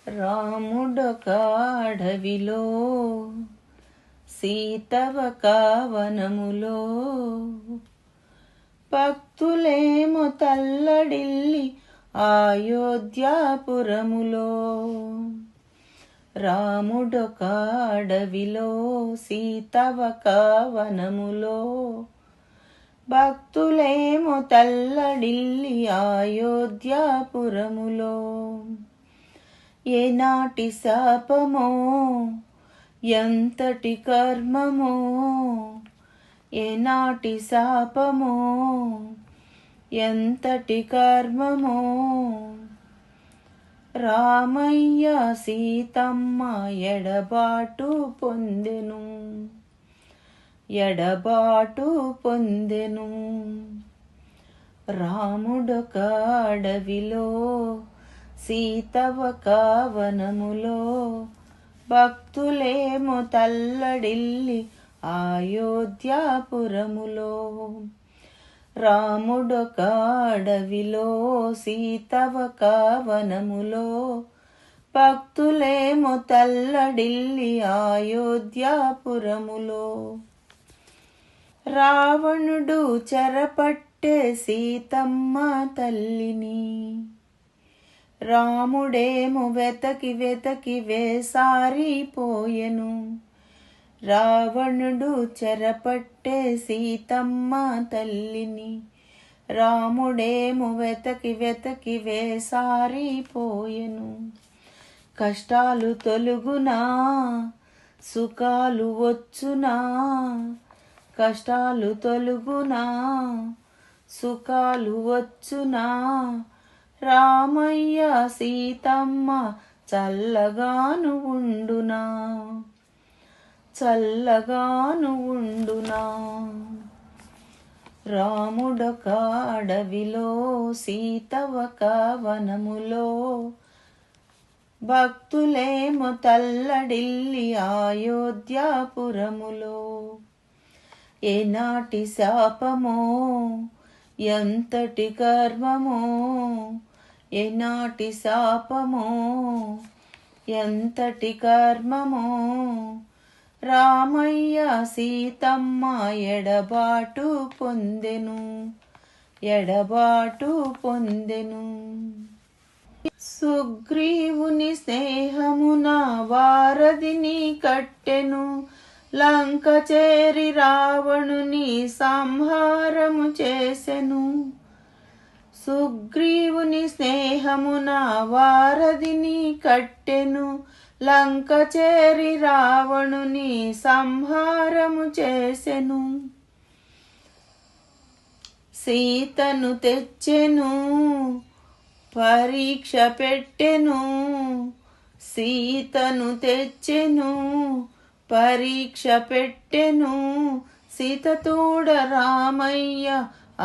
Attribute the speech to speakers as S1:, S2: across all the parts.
S1: రాముడొక అడవిలో సీతవక వనములో భక్తులేమో తల్లడిల్లి అయోధ్యాపురములో. రాముడొక అడవిలో సీతవక వనములో భక్తులేమో తల్లడిల్లి అయోధ్యాపురములో. ఏనాటి శాపమో ఎంతటి కర్మమో, ఏనాటి శాపమో ఎంతటి కర్మమో, రామయ్య సీతమ్మ ఎడబాటు పొందెను, ఎడబాటు పొందెను. రాముడొక అడవిలో సీతవక వనములో భక్తులేమో తల్లడిల్లి అయోధ్యాపురములో. రాముడొక అడవిలో సీతవక వనములో భక్తులేమో తల్లడిల్లి అయోధ్యాపురములో. రావణుడు చెరపట్టే సీతమ్మ తల్లిని, రాముడేమో వెతకి వెతకి వేసారిపోయెను. రావణుడు చెరపట్టే సీతమ్మ తల్లిని, రాముడేమో వెతకి వెతకి వేసారిపోయెను. కష్టాలు తొలుగునా సుఖాలు వచ్చునా, కష్టాలు తొలుగునా సుఖాలు వచ్చునా, రామయ్య సీతమ్మ చల్లగాను ఉండునా, చల్లగాను ఉండునా. రాముడొక అడవిలో సీతవక వనములో భక్తులేమో తల్లడిల్లి అయోధ్యాపురములో. ఏనాటి శాపమో ఎంతటి కర్మమో, ఏనాటి శాపమో ఎంతటి కర్మమో, రామయ్య సీతమ్మ ఎడబాటు పొందెను, ఎడబాటు పొందెను. సుగ్రీవుని స్నేహమున వారధిని కట్టెను, లంక చేరి రావణుని సంహారము చేసెను. సుగ్రీవుని స్నేహమున వారధిని కట్టెను, లంక చేరి రావణుని సంహారము చేసెను. సీతను తెచ్చెను పరీక్ష పెట్టెను, సీతను తెచ్చెను పరీక్ష పెట్టెను. సీత తోడ రామయ్య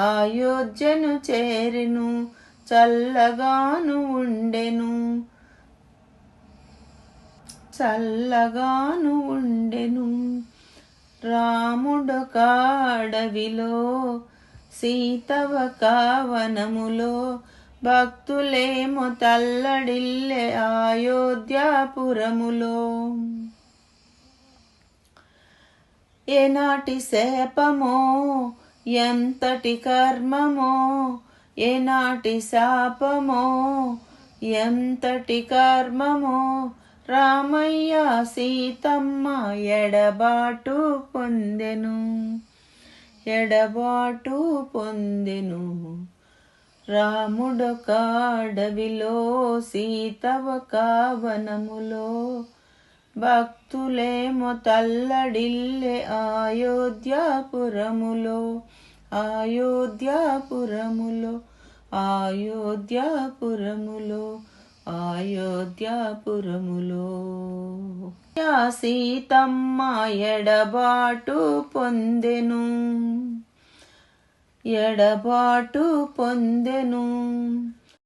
S1: అయోధ్యను చేరెను, చల్లగాను ఉండెను, చల్లగాను ఉండెను. రాముడొక అడవిలో సీతవక వనములో భక్తులేమో తల్లడిల్లె అయోధ్యాపురములో. ఏనాటి శాపమో ఎంతటి కర్మమో, ఏనాటి శాపమో ఎంతటి కర్మమో, రామయ్య సీతమ్మ ఎడబాటు పొందెను, ఎడబాటు పొందెను. రాముడొక అడవిలో సీతవక వనములో భక్తులేమో తల్లడిల్లె అయోధ్యాపురములో, అయోధ్యాపురములో, అయోధ్యాపురములో, అయోధ్యాపురములో. సీతమ్మ ఎడబాటు పొందెను, ఎడబాటు పొందెను.